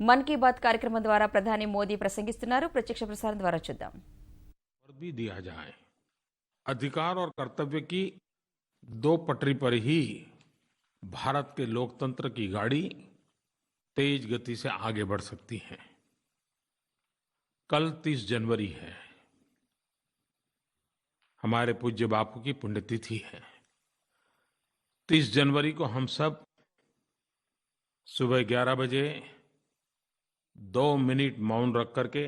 మన్ కీ బాత్ కార్యక్రమం ద్వారా ప్రధాని మోదీ ప్రసంగిస్తున్నారు. ప్రత్యక్ష ప్రసారం ద్వారా చూద్దాం. भी दिया जाए अधिकार और कर्तव्य की दो पटरी पर ही भारत के लोकतंत्र की गाड़ी तेज गति से आगे बढ़ सकती है. कल 30 जनवरी है. हमारे पूज्य बापू की पुण्यतिथि है. 30 जनवरी को हम सब सुबह 11 बजे 2 मिनट मौन रख करके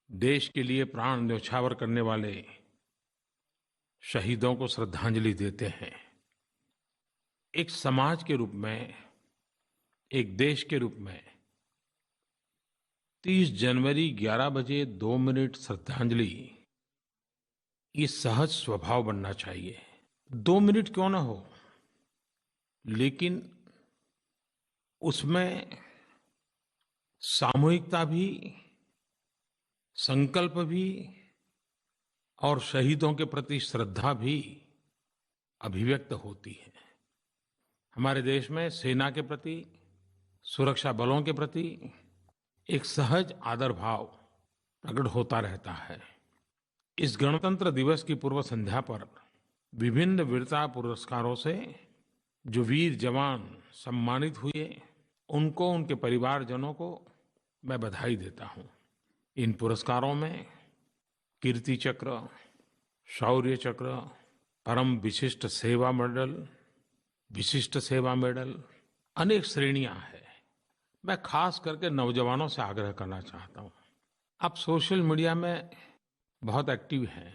देश के लिए प्राण न्यौछावर करने वाले शहीदों को श्रद्धांजलि देते हैं. एक समाज के रूप में, एक देश के रूप में 30 जनवरी 11 बजे 2 मिनट श्रद्धांजलि ये सहज स्वभाव बनना चाहिए. 2 मिनट क्यों ना हो, लेकिन उसमें सामूहिकता भी, संकल्प भी और शहीदों के प्रति श्रद्धा भी अभिव्यक्त होती है. हमारे देश में सेना के प्रति, सुरक्षा बलों के प्रति एक सहज आदर भाव प्रकट होता रहता है. इस गणतंत्र दिवस की पूर्व संध्या पर विभिन्न वीरता पुरस्कारों से जो वीर जवान सम्मानित हुए, उनको, उनके परिवारजनों को मैं बधाई देता हूं. इन पुरस्कारों में कीर्ति चक्र, शौर्य चक्र, परम विशिष्ट सेवा मेडल, विशिष्ट सेवा मेडल, अनेक श्रेणियां हैं. मैं खास करके नौजवानों से आग्रह करना चाहता हूं. आप सोशल मीडिया में बहुत एक्टिव हैं.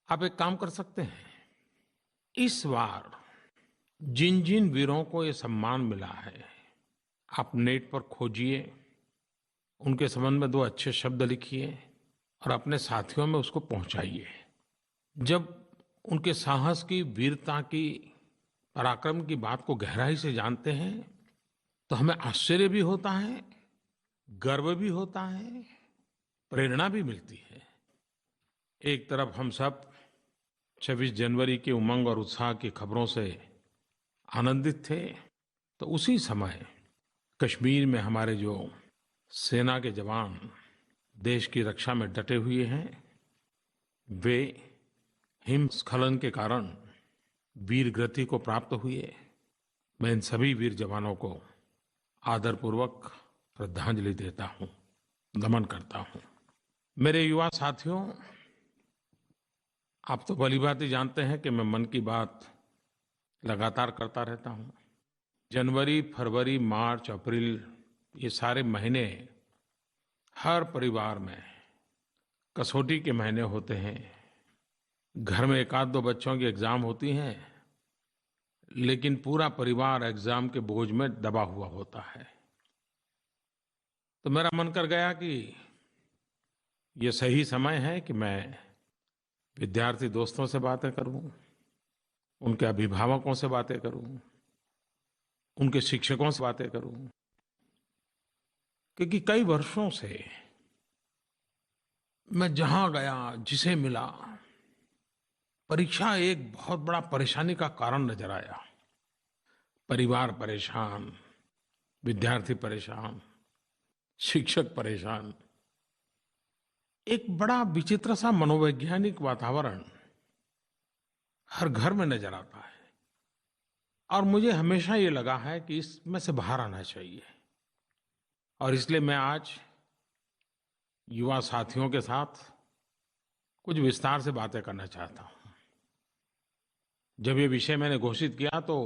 आप एक काम कर सकते हैं. इस बार जिन जिन वीरों को ये सम्मान मिला है, आप नेट पर खोजिए, उनके संबंध में 2 अच्छे शब्द लिखिए और अपने साथियों में उसको पहुंचाइए. जब उनके साहस की, वीरता की, पराक्रम की बात को गहराई से जानते हैं तो हमें आश्चर्य भी होता है, गर्व भी होता है, प्रेरणा भी मिलती है. एक तरफ हम सब 26 जनवरी के उमंग और उत्साह की खबरों से आनंदित थे, तो उसी समय कश्मीर में हमारे जो सेना के जवान देश की रक्षा में डटे हुए हैं, वे हिमस्खलन के कारण वीर गति को प्राप्त हुए. मैं इन सभी वीर जवानों को आदरपूर्वक श्रद्धांजलि देता हूं, नमन करता हूं. मेरे युवा साथियों, आप तो भलीभांति जानते हैं कि मैं मन की बात लगातार करता रहता हूं. जनवरी, फरवरी, मार्च, अप्रैल, ये सारे महीने हर परिवार में कसौटी के महीने होते हैं. घर में 1-2 बच्चों की एग्जाम होती हैं, लेकिन पूरा परिवार एग्जाम के बोझ में दबा हुआ होता है. तो मेरा मन कर गया कि ये सही समय है कि मैं विद्यार्थी दोस्तों से बातें करूं, उनके अभिभावकों से बातें करूं, उनके शिक्षकों से बातें करूं, क्योंकि कई वर्षों से मैं जहां गया, जिसे मिला, परीक्षा एक बहुत बड़ा परेशानी का कारण नजर आया. परिवार परेशान, विद्यार्थी परेशान, शिक्षक परेशान. एक बड़ा विचित्र सा मनोवैज्ञानिक वातावरण हर घर में नजर आता है. और मुझे हमेशा ये लगा है कि इसमें से बाहर आना चाहिए. और इसलिए मैं आज युवा साथियों के साथ कुछ विस्तार से बातें करना चाहता हूं. जब ये विषय मैंने घोषित किया तो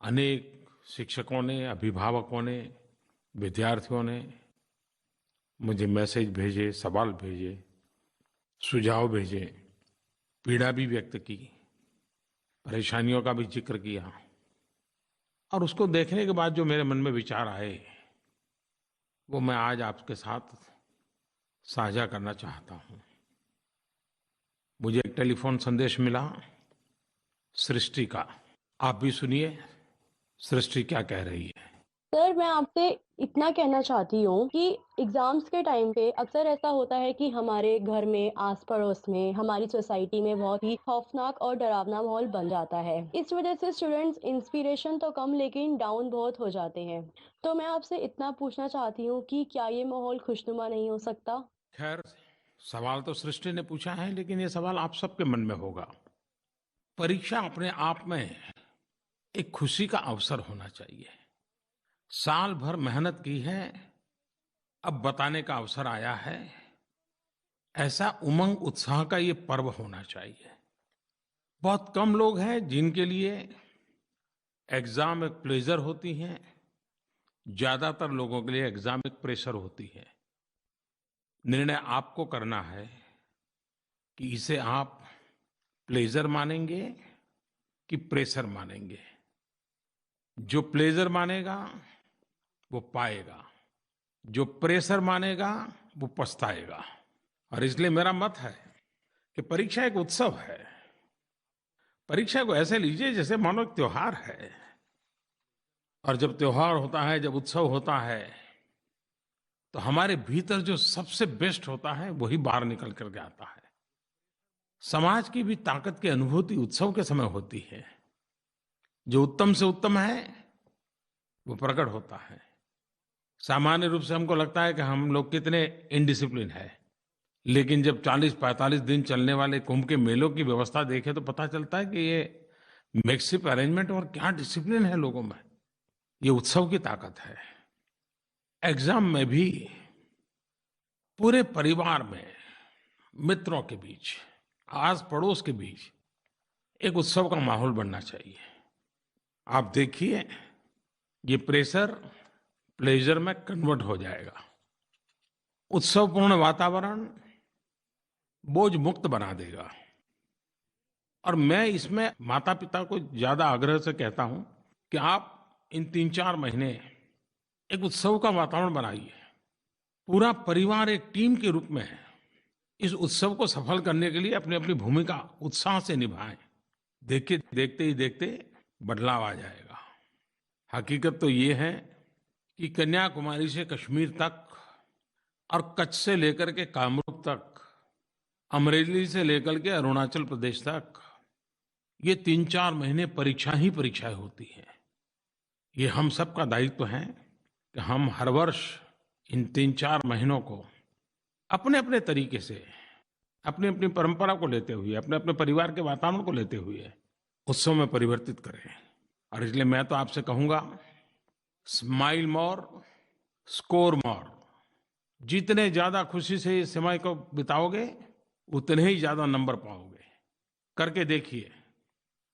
अनेक शिक्षकों ने, अभिभावकों ने, विद्यार्थियों ने मुझे मैसेज भेजे, सवाल भेजे, सुझाव भेजे, पीड़ा भी व्यक्त की, परेशानियों का भी जिक्र किया. और उसको देखने के बाद जो मेरे मन में विचार आए, वो मैं आज आपके साथ साझा करना चाहता हूं. मुझे एक टेलीफोन संदेश मिला सृष्टि का. आप भी सुनिए सृष्टि क्या कह रही है. सर, मैं आपसे इतना कहना चाहती हूँ कि एग्ज़ाम्स के टाइम पे अक्सर ऐसा होता है कि हमारे घर में, आस-पड़ोस में, हमारी सोसाइटी में बहुत ही खौफ़नाक और डरावना माहौल बन जाता है। इस वज़ह से स्टूडेंट्स इंस्पिरेशन तो कम लेकिन डाउन बहुत हो जाते हैं। तो मैं आपसे इतना पूछना चाहती हूँ कि क्या ये माहौल खुशनुमा नहीं हो सकता? खैर, सवाल तो सृष्टि ने पूछा है, लेकिन ये सवाल आप सबके मन में होगा। परीक्षा अपने आप में एक खुशी का अवसर होना चाहिए। साल भर मेहनत की है, अब बताने का अवसर आया है। ऐसा उमंग उत्साह का ये पर्व होना चाहिए। बहुत कम लोग हैं जिनके लिए एग्जाम एक प्लेजर होती है। ज्यादातर लोगों के लिए एग्जाम एक प्रेशर होती है। निर्णय आपको करना है कि इसे आप प्लेजर मानेंगे कि प्रेशर मानेंगे। जो प्लेजर मानेगा वो पाएगा, जो प्रेशर मानेगा वो पछताएगा। और इसलिए मेरा मत है कि परीक्षा एक उत्सव है। परीक्षा को ऐसे लीजिए जैसे मानो एक त्योहार है। और जब त्योहार होता है, जब उत्सव होता है, तो हमारे भीतर जो सबसे बेस्ट होता है वही बाहर निकल करके आता है। समाज की भी ताकत की अनुभूति उत्सव के समय होती है। जो उत्तम से उत्तम है वो प्रकट होता है। सामान्य रूप से हमको लगता है कि हम लोग कितने इनडिसिप्लिन है, लेकिन जब 40-45 दिन चलने वाले कुंभ के मेलों की व्यवस्था देखें तो पता चलता है कि ये मेकशिप अरेंजमेंट और क्या डिसिप्लिन है लोगों में। ये उत्सव की ताकत है। एग्जाम में भी पूरे परिवार में, मित्रों के बीच, आस पड़ोस के बीच एक उत्सव का माहौल बनना चाहिए। आप देखिए, ये प्रेशर प्लेजर में कन्वर्ट हो जाएगा। उत्सवपूर्ण वातावरण बोझ मुक्त बना देगा। और मैं इसमें माता पिता को ज्यादा आग्रह से कहता हूं कि आप इन 3-4 महीने एक उत्सव का वातावरण बनाइए। पूरा परिवार एक टीम के रूप में इस उत्सव को सफल करने के लिए अपनी अपनी भूमिका उत्साह से निभाएं। देखिए, देखते ही देखते बदलाव आ जाएगा। हकीकत तो ये है कि कन्याकुमारी से कश्मीर तक और कच्छ से लेकर के कामरूप तक, अमरेली से लेकर के अरुणाचल प्रदेश तक, ये 3-4 महीने परीक्षा ही परीक्षाएं होती हैं। ये हम सब का दायित्व है कि हम हर वर्ष इन 3-4 महीनों को अपने अपने तरीके से, अपनी अपनी परंपरा को लेते हुए, अपने अपने परिवार के वातावरण को लेते हुए उत्सव में परिवर्तित करें। और इसलिए मैं तो आपसे कहूंगा, स्माइल मोर, स्कोर मोर। जितने ज्यादा खुशी से इस समय को बिताओगे उतने ही ज्यादा नंबर पाओगे। करके देखिए।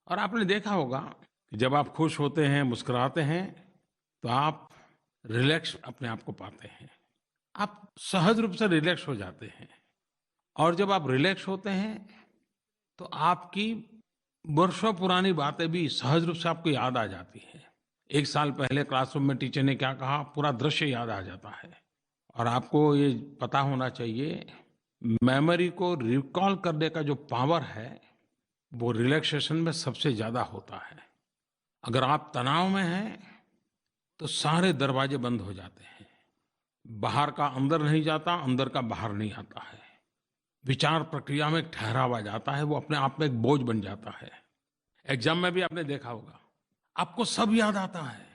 और आपने देखा होगा कि जब आप खुश होते हैं, मुस्कुराते हैं, तो आप रिलैक्स अपने आप को पाते हैं। आप सहज रूप से रिलैक्स हो जाते हैं। और जब आप रिलैक्स होते हैं तो आपकी वर्षों पुरानी बातें भी सहज रूप से आपको याद आ जाती हैं। 1 साल पहले क्लासरूम में टीचर ने क्या कहा, पूरा दृश्य याद आ जाता है। और आपको ये पता होना चाहिए, मेमोरी को रिकॉल करने का जो पावर है वो रिलैक्सेशन में सबसे ज्यादा होता है। अगर आप तनाव में हैं तो सारे दरवाजे बंद हो जाते हैं। बाहर का अंदर नहीं जाता, अंदर का बाहर नहीं आता है। विचार प्रक्रिया में एक ठहराव आ जाता है, वो अपने आप में एक बोझ बन जाता है। एग्जाम में भी आपने देखा होगा, आपको सब याद आता है।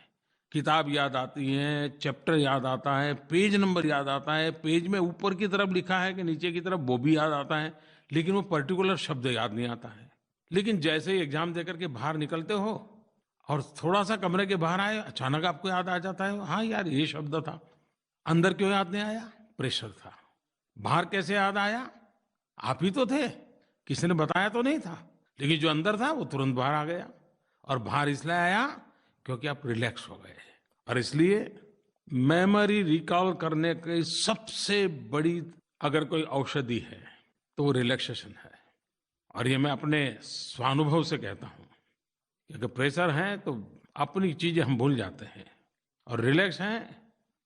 किताब याद आती है, चैप्टर याद आता है, पेज नंबर याद आता है, पेज में ऊपर की तरफ लिखा है कि नीचे की तरफ, वो भी याद आता है, लेकिन वो पर्टिकुलर शब्द याद नहीं आता है। लेकिन जैसे ही एग्जाम देकर के बाहर निकलते हो और थोड़ा सा कमरे के बाहर आए, अचानक आपको याद आ जाता है, हाँ यार ये शब्द था। अंदर क्यों याद नहीं आया? प्रेशर था। बाहर कैसे याद आया? आप ही तो थे, किसी ने बताया तो नहीं था, लेकिन जो अंदर था वो तुरंत बाहर आ गया। और बाहर इसलिए आया क्योंकि आप रिलैक्स हो गए। और इसलिए मेमोरी रिकॉल करने की सबसे बड़ी अगर कोई औषधि है तो वो रिलैक्सेशन है। और ये मैं अपने स्वानुभव से कहता हूं कि अगर प्रेशर है तो अपनी चीजें हम भूल जाते हैं, और रिलैक्स हैं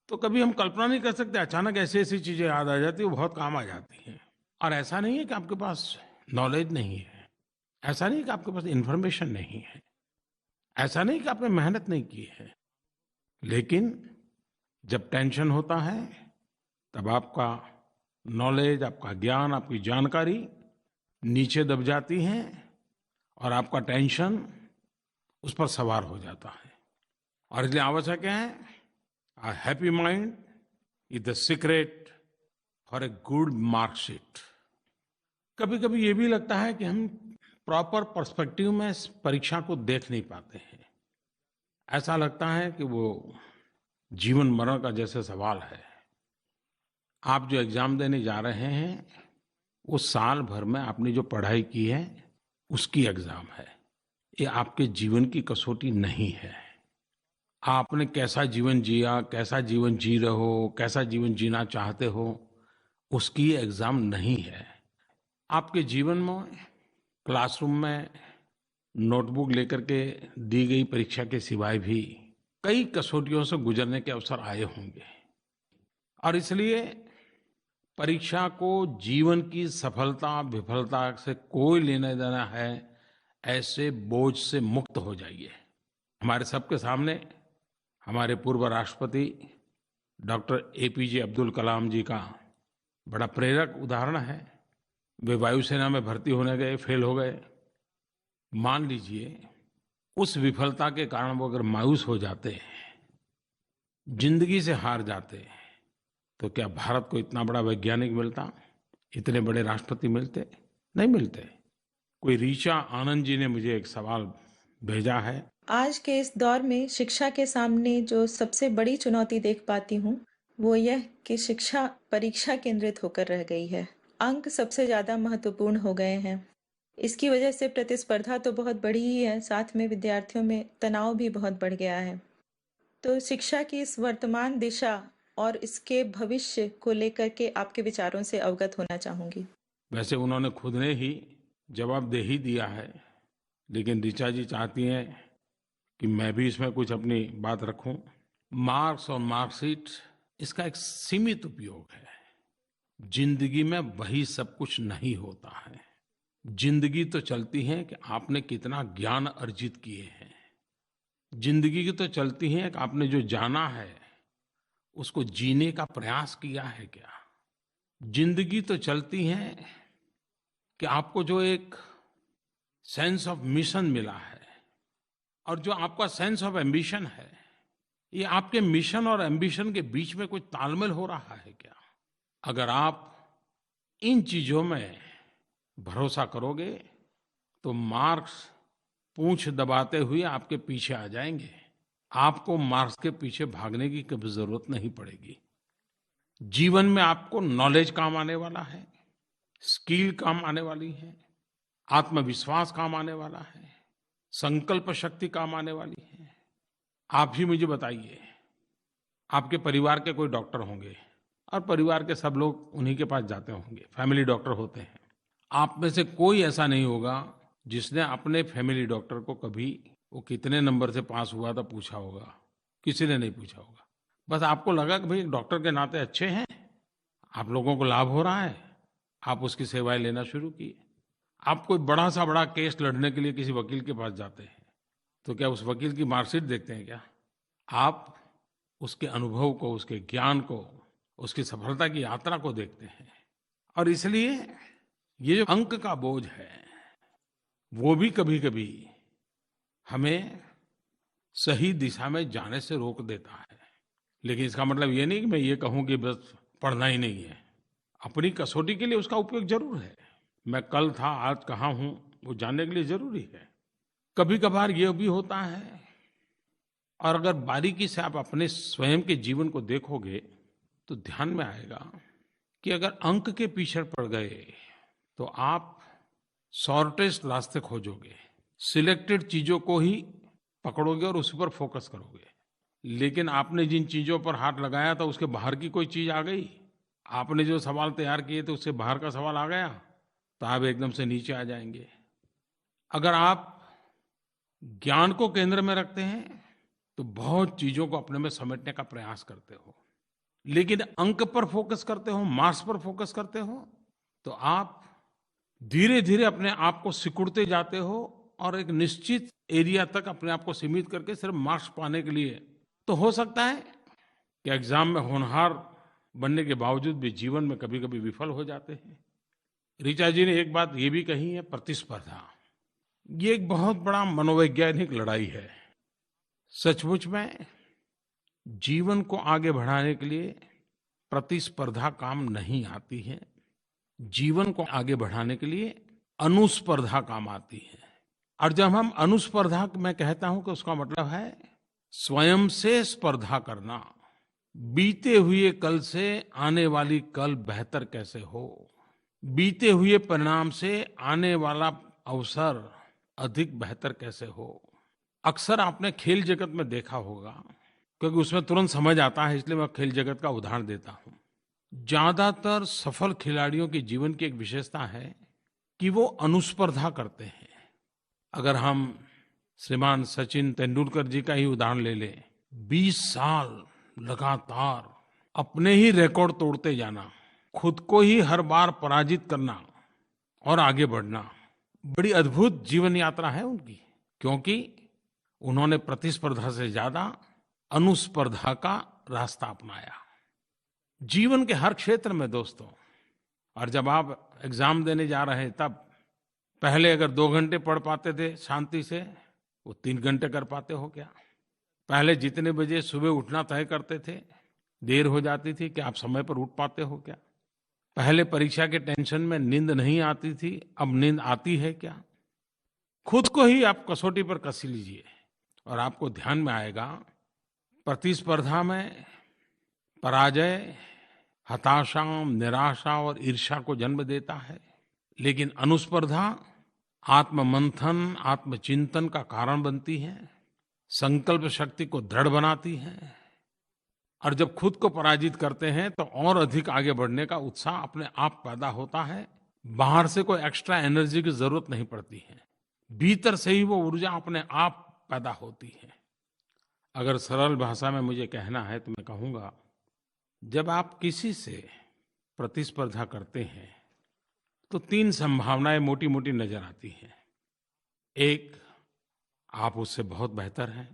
तो कभी हम कल्पना नहीं कर सकते, अचानक ऐसी ऐसी चीजें याद आ जाती है, वो बहुत काम आ जाती हैं। और ऐसा नहीं है कि आपके पास नॉलेज नहीं है, ऐसा नहीं कि आपके पास इंफॉर्मेशन नहीं है, ऐसा नहीं कि आपने मेहनत नहीं की है, लेकिन जब टेंशन होता है तब आपका नॉलेज, आपका ज्ञान, आपकी जानकारी नीचे दब जाती है और आपका टेंशन उस पर सवार हो जाता है। और इसलिए आवश्यक है, a happy mind is the secret for a good marksheet. कभी कभी ये भी लगता है कि हम प्रॉपर पर्सपेक्टिव में इस परीक्षा को देख नहीं पाते हैं। ऐसा लगता है कि वो जीवन मरण का जैसे सवाल है। आप जो एग्जाम देने जा रहे हैं वो साल भर में आपने जो पढ़ाई की है उसकी एग्जाम है। ये आपके जीवन की कसौटी नहीं है। आपने कैसा जीवन जिया, कैसा जीवन जी रहे हो, कैसा जीवन जीना चाहते हो, उसकी एग्जाम नहीं है। आपके जीवन में क्लासरूम में नोटबुक लेकर के दी गई परीक्षा के सिवाय भी कई कसौटियों से गुजरने के अवसर आए होंगे। और इसलिए परीक्षा को जीवन की सफलता विफलता से कोई लेना देना है, ऐसे बोझ से मुक्त हो जाइए। हमारे सबके सामने हमारे पूर्व राष्ट्रपति डॉक्टर एपीजे अब्दुल कलाम जी का बड़ा प्रेरक उदाहरण है। वे वायुसेना में भर्ती होने गए, फेल हो गए। मान लीजिए उस विफलता के कारण वो अगर मायूस हो जाते, जिंदगी से हार जाते, तो क्या भारत को इतना बड़ा वैज्ञानिक मिलता, इतने बड़े राष्ट्रपति मिलते? नहीं मिलते। कोई ऋचा आनंद जी ने मुझे एक सवाल भेजा है। आज के इस दौर में शिक्षा के सामने जो सबसे बड़ी चुनौती देख पाती हूँ वो यह कि शिक्षा परीक्षा केंद्रित होकर रह गई है। अंक सबसे ज़्यादा महत्वपूर्ण हो गए हैं। इसकी वजह से प्रतिस्पर्धा तो बहुत बड़ी ही है, साथ में विद्यार्थियों में तनाव भी बहुत बढ़ गया है। तो शिक्षा की इस वर्तमान दिशा और इसके भविष्य को लेकर के आपके विचारों से अवगत होना चाहूँगी। वैसे उन्होंने खुद ने ही जवाब दे ही दिया है, लेकिन ऋचा जी चाहती हैं कि मैं भी इसमें कुछ अपनी बात रखूं। मार्क्स और मार्कशीट इसका एक सीमित उपयोग है। जिंदगी में वही सब कुछ नहीं होता है। जिंदगी तो चलती है कि आपने कितना ज्ञान अर्जित किए हैं। जिंदगी की तो चलती है कि आपने जो जाना है उसको जीने का प्रयास किया है क्या। जिंदगी तो चलती है कि आपको जो एक सेंस ऑफ मिशन मिला है और जो आपका सेंस ऑफ एम्बिशन है, ये आपके मिशन और एम्बिशन के बीच में कुछ तालमेल हो रहा है क्या। अगर आप इन चीजों में भरोसा करोगे तो मार्क्स पूंछ दबाते हुए आपके पीछे आ जाएंगे। आपको मार्क्स के पीछे भागने की कभी जरूरत नहीं पड़ेगी। जीवन में आपको नॉलेज काम आने वाला है, स्किल काम आने वाली है, आत्मविश्वास काम आने वाला है, संकल्प शक्ति काम आने वाली है। आप ही मुझे बताइए, आपके परिवार के कोई डॉक्टर होंगे और परिवार के सब लोग उन्हीं के पास जाते होंगे, फैमिली डॉक्टर होते हैं। आप में से कोई ऐसा नहीं होगा जिसने अपने फैमिली डॉक्टर को कभी वो कितने नंबर से पास हुआ था पूछा होगा। किसी ने नहीं पूछा होगा। बस आपको लगा कि भाई डॉक्टर के नाते अच्छे हैं, आप लोगों को लाभ हो रहा है, आप उसकी सेवाएं लेना शुरू किए। आप कोई बड़ा सा बड़ा केस लड़ने के लिए किसी वकील के पास जाते हैं तो क्या उस वकील की मार्कशीट देखते हैं क्या? आप उसके अनुभव को, उसके ज्ञान को, उसकी सफलता की यात्रा को देखते हैं। और इसलिए ये जो अंक का बोझ है वो भी कभी कभी हमें सही दिशा में जाने से रोक देता है। लेकिन इसका मतलब ये नहीं कि मैं ये कहूँ कि बस पढ़ना ही नहीं है। अपनी कसौटी के लिए उसका उपयोग जरूर है। मैं कल था, आज कहाँ हूँ, वो जानने के लिए जरूरी है। कभी कभार ये भी होता है, और अगर बारीकी से आप अपने स्वयं के जीवन को देखोगे तो ध्यान में आएगा कि अगर अंक के पीछे पड़ गए तो आप शॉर्टेस्ट रास्ते खोजोगे, सिलेक्टेड चीजों को ही पकड़ोगे और उस पर फोकस करोगे। लेकिन आपने जिन चीजों पर हाथ लगाया था उसके बाहर की कोई चीज आ गई, आपने जो सवाल तैयार किए थे उससे बाहर का सवाल आ गया, तो आप एकदम से नीचे आ जाएंगे। अगर आप ज्ञान को केंद्र में रखते हैं तो बहुत चीजों को अपने में समेटने का प्रयास करते हो। लेकिन अंक पर फोकस करते हो, मार्क्स पर फोकस करते हो, तो आप धीरे धीरे अपने आप को सिकुड़ते जाते हो और एक निश्चित एरिया तक अपने आप को सीमित करके सिर्फ मार्क्स पाने के लिए तो हो सकता है कि एग्जाम में होनहार बनने के बावजूद भी जीवन में कभी-कभी विफल हो जाते हैं। ऋचा जी ने एक बात ये भी कही है, प्रतिस्पर्धा। ये एक बहुत बड़ा मनोवैज्ञानिक लड़ाई है। सचमुच में जीवन को आगे बढ़ाने के लिए प्रतिस्पर्धा काम नहीं आती है। जीवन को आगे बढ़ाने के लिए अनुस्पर्धा काम आती है। और जब हम अनुस्पर्धा मैं कहता हूं कि उसका मतलब है स्वयं से स्पर्धा करना। बीते हुए कल से आने वाली कल बेहतर कैसे हो, बीते हुए परिणाम से आने वाला अवसर अधिक बेहतर कैसे हो। अक्सर आपने खेल जगत में देखा होगा, क्योंकि उसमें तुरंत समझ आता है, इसलिए मैं खेल जगत का उदाहरण देता हूं। ज्यादातर सफल खिलाड़ियों के जीवन की एक विशेषता है कि वो अनुस्पर्धा करते हैं। अगर हम श्रीमान सचिन तेंदुलकर जी का ही उदाहरण ले लें, 20 साल लगातार अपने ही रिकॉर्ड तोड़ते जाना, खुद को ही हर बार पराजित करना और आगे बढ़ना, बड़ी अद्भुत जीवन यात्रा है उनकी। क्योंकि उन्होंने प्रतिस्पर्धा से ज्यादा अनुस्पर्धा का रास्ता अपनाया। जीवन के हर क्षेत्र में दोस्तों, और जब आप एग्जाम देने जा रहे हैं तब पहले अगर 2 घंटे पढ़ पाते थे शांति से, वो 3 घंटे कर पाते हो क्या? पहले जितने बजे सुबह उठना तय करते थे, देर हो जाती थी, क्या आप समय पर उठ पाते हो क्या? पहले परीक्षा के टेंशन में नींद नहीं आती थी, अब नींद आती है क्या? खुद को ही आप कसौटी पर कस लीजिए और आपको ध्यान में आएगा, प्रतिस्पर्धा में पराजय हताशा, निराशा और ईर्ष्या को जन्म देता है, लेकिन अनुस्पर्धा आत्ममंथन, आत्मचिंतन का कारण बनती है, संकल्प शक्ति को दृढ़ बनाती है। और जब खुद को पराजित करते हैं तो और अधिक आगे बढ़ने का उत्साह अपने आप पैदा होता है। बाहर से कोई एक्स्ट्रा एनर्जी की जरूरत नहीं पड़ती है, भीतर से ही वो ऊर्जा अपने आप पैदा होती है। अगर सरल भाषा में मुझे कहना है तो मैं कहूँगा, जब आप किसी से प्रतिस्पर्धा करते हैं तो 3 संभावनाएं मोटी मोटी नजर आती हैं। एक, आप उससे बहुत बेहतर हैं।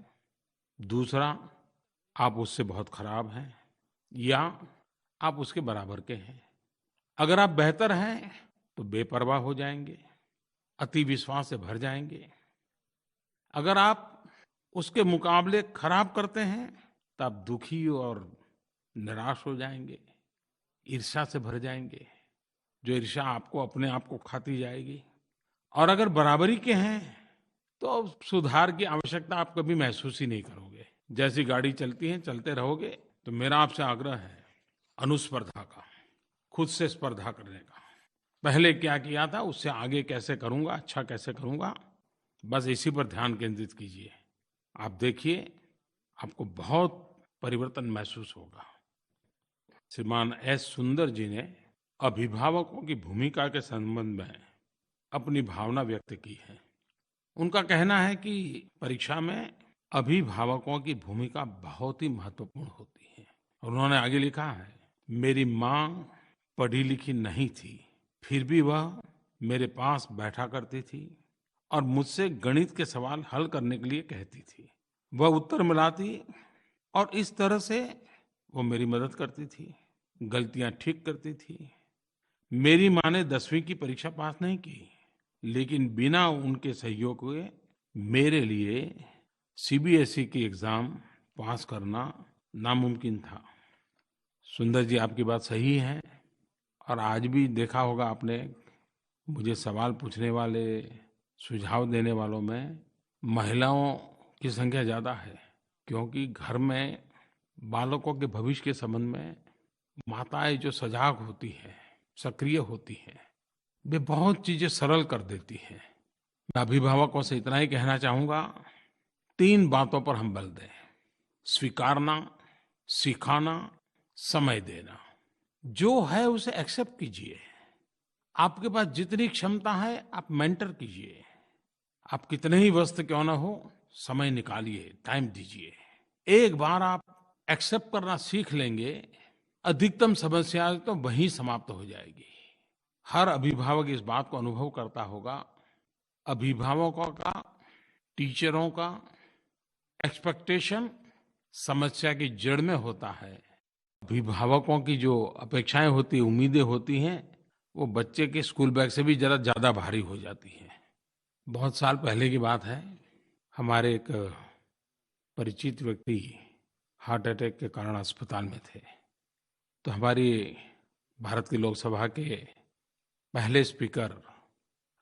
दूसरा, आप उससे बहुत खराब हैं, या आप उसके बराबर के हैं। अगर आप बेहतर हैं तो बेपरवाह हो जाएंगे, अति विश्वास से भर जाएंगे। अगर आप उसके मुकाबले खराब करते हैं तो आप दुखी और निराश हो जाएंगे, ईर्ष्या से भर जाएंगे, जो ईर्ष्या आपको अपने आप को खाती जाएगी। और अगर बराबरी के हैं तो सुधार की आवश्यकता आप कभी महसूस ही नहीं करोगे। जैसी गाड़ी चलती है चलते रहोगे। तो मेरा आपसे आग्रह है अनुस्पर्धा का, खुद से स्पर्धा करने का। पहले क्या किया था, उससे आगे कैसे करूंगा, अच्छा कैसे करूंगा, बस इसी पर ध्यान केंद्रित कीजिए। आप देखिए, आपको बहुत परिवर्तन महसूस होगा। श्रीमान एस सुंदर जी ने अभिभावकों की भूमिका के संबंध में अपनी भावना व्यक्त की है। उनका कहना है कि परीक्षा में अभिभावकों की भूमिका बहुत ही महत्वपूर्ण होती है। उन्होंने आगे लिखा है, मेरी माँ पढ़ी लिखी नहीं थी, फिर भी वह मेरे पास बैठा करती थी और मुझसे गणित के सवाल हल करने के लिए कहती थी। वह उत्तर मिलाती और इस तरह से वो मेरी मदद करती थी, गलतियां ठीक करती थी। मेरी माँ ने 10वीं की परीक्षा पास नहीं की, लेकिन बिना उनके सहयोग के मेरे लिए सीबीएसई की एग्जाम पास करना नामुमकिन था। सुंदर जी, आपकी बात सही है। और आज भी देखा होगा आपने, मुझे सवाल पूछने वाले, सुझाव देने वालों में महिलाओं की संख्या ज्यादा है, क्योंकि घर में बालकों के भविष्य के संबंध में माताएं जो सजग होती हैं, सक्रिय होती हैं, वे बहुत चीजें सरल कर देती हैं। मैं अभिभावकों से इतना ही कहना चाहूंगा, 3 बातों पर हम बल दें: स्वीकारना, सिखाना, समय देना। जो है उसे एक्सेप्ट कीजिए। आपके पास जितनी क्षमता है आप मेंटर कीजिए। आप कितने ही व्यस्त क्यों ना हो, समय निकालिए, टाइम दीजिए। एक बार आप एक्सेप्ट करना सीख लेंगे, अधिकतम समस्या तो वहीं समाप्त हो जाएगी। हर अभिभावक इस बात को अनुभव करता होगा। अभिभावकों का, टीचरों का एक्सपेक्टेशन समस्या की जड़ में होता है। अभिभावकों की जो अपेक्षाएं होती हैं, उम्मीदें होती हैं, वो बच्चे के स्कूल बैग से भी ज़रा ज़्यादा भारी हो जाती हैं। बहुत साल पहले की बात है, हमारे एक परिचित व्यक्ति हार्ट अटैक के कारण अस्पताल में थे। तो हमारी भारत की लोकसभा के पहले स्पीकर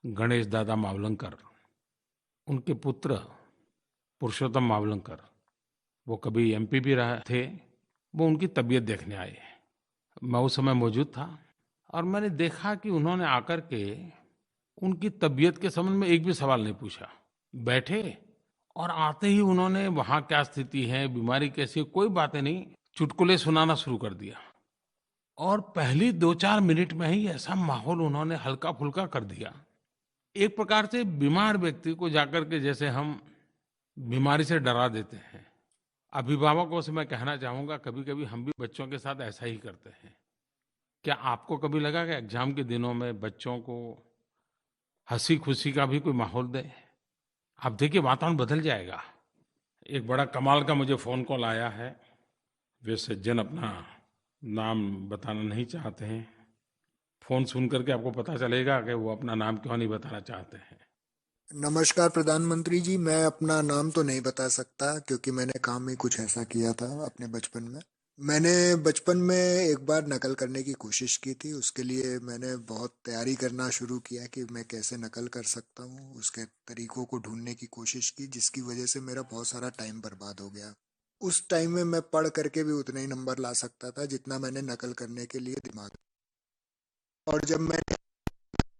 गणेश दादा मावलंकर, उनके पुत्र पुरुषोत्तम मावलंकर, वो कभी एमपी भी रहे थे, वो उनकी तबीयत देखने आए। मैं उस समय मौजूद था और मैंने देखा कि उन्होंने आकर के उनकी तबीयत के संबंध में एक भी सवाल नहीं पूछा। बैठे और आते ही उन्होंने वहाँ क्या स्थिति है, बीमारी कैसी है, कोई बातें नहीं, चुटकुले सुनाना शुरू कर दिया। और पहली 2-4 मिनट में ही ऐसा माहौल उन्होंने हल्का-फुल्का कर दिया। एक प्रकार से बीमार व्यक्ति को जाकर के जैसे हम बीमारी से डरा देते हैं। अभिभावकों से मैं कहना चाहूँगा, कभी-कभी हम भी बच्चों के साथ ऐसा ही करते हैं। क्या आपको कभी लगा कि एग्ज़ाम के दिनों में बच्चों को हँसी-खुशी का भी कोई माहौल दें? आप देखिए वातावरण बदल जाएगा। एक बड़ा कमाल का मुझे फ़ोन कॉल आया है। वे सज्जन अपना नाम बताना नहीं चाहते हैं। फ़ोन सुन करके आपको पता चलेगा कि वो अपना नाम क्यों नहीं बताना चाहते हैं। नमस्कार प्रधानमंत्री जी, मैं अपना नाम तो नहीं बता सकता क्योंकि मैंने काम ही कुछ ऐसा किया था अपने बचपन में। मैंने बचपन में एक बार नकल करने की कोशिश की थी। उसके लिए मैंने बहुत तैयारी करना शुरू किया कि मैं कैसे नकल कर सकता हूँ। उसके तरीकों को ढूंढने की कोशिश की, जिसकी वजह से मेरा बहुत सारा टाइम बर्बाद हो गया। उस टाइम में मैं पढ़ करके भी उतने ही नंबर ला सकता था जितना मैंने नकल करने के लिए दिमाग। और जब मैंने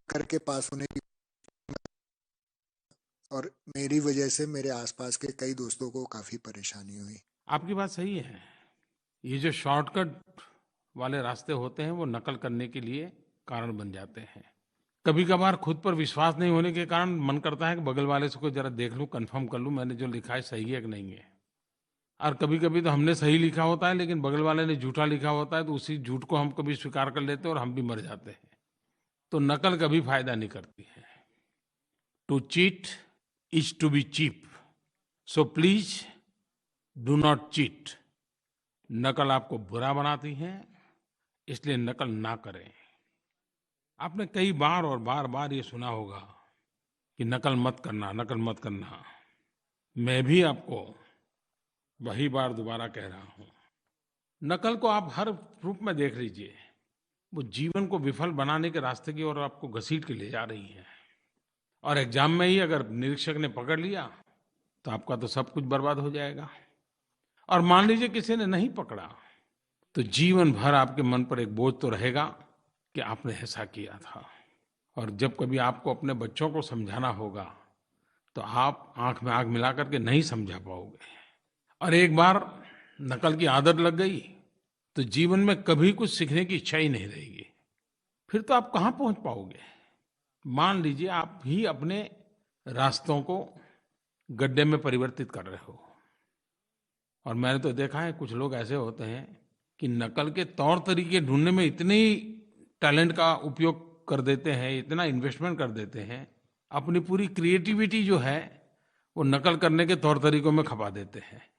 करके पास होने की, और मेरी वजह से मेरे आसपास के कई दोस्तों को काफी परेशानी हुई। आपकी बात सही है। ये जो शॉर्टकट वाले रास्ते होते हैं वो नकल करने के लिए कारण बन जाते हैं। कभी-कभार खुद पर विश्वास नहीं होने के कारण मन करता है कि बगल वाले से कोई ज़रा देख लूँ, कन्फर्म कर लूँ मैंने जो लिखा है सही है कि नहीं है। और कभी-कभी तो हमने सही लिखा होता है लेकिन बगल वाले ने झूठा लिखा होता है, तो उसी झूठ को हम कभी स्वीकार कर लेते हैं और हम भी मर जाते हैं। तो नकल कभी फ़ायदा नहीं करती है। To cheat is to be cheap, so please do not cheat. नकल आपको बुरा बनाती है, इसलिए नकल ना करें। आपने कई बार और बार-बार ये सुना होगा कि नकल मत करना, नकल मत करना। मैं भी आपको वही बार दोबारा कह रहा हूँ। नकल को आप हर रूप में देख लीजिए, वो जीवन को विफल बनाने के रास्ते की ओर आपको घसीट के ले जा रही है। और एग्जाम में ही अगर निरीक्षक ने पकड़ लिया तो आपका तो सब कुछ बर्बाद हो जाएगा। और मान लीजिए किसी ने नहीं पकड़ा, तो जीवन भर आपके मन पर एक बोझ तो रहेगा कि आपने ऐसा किया था। और जब कभी आपको अपने बच्चों को समझाना होगा तो आप आंख में आंख मिला करके नहीं समझा पाओगे। और एक बार नकल की आदत लग गई तो जीवन में कभी कुछ सीखने की इच्छा ही नहीं रहेगी। फिर तो आप कहाँ पहुँच पाओगे। मान लीजिए आप ही अपने रास्तों को गड्ढे में परिवर्तित कर रहे हो। और मैंने तो देखा है कुछ लोग ऐसे होते हैं कि नकल के तौर तरीके ढूंढने में इतनी टैलेंट का उपयोग कर देते हैं, इतना इन्वेस्टमेंट कर देते हैं, अपनी पूरी क्रिएटिविटी जो है वो नकल करने के तौर तरीकों में खपा देते हैं।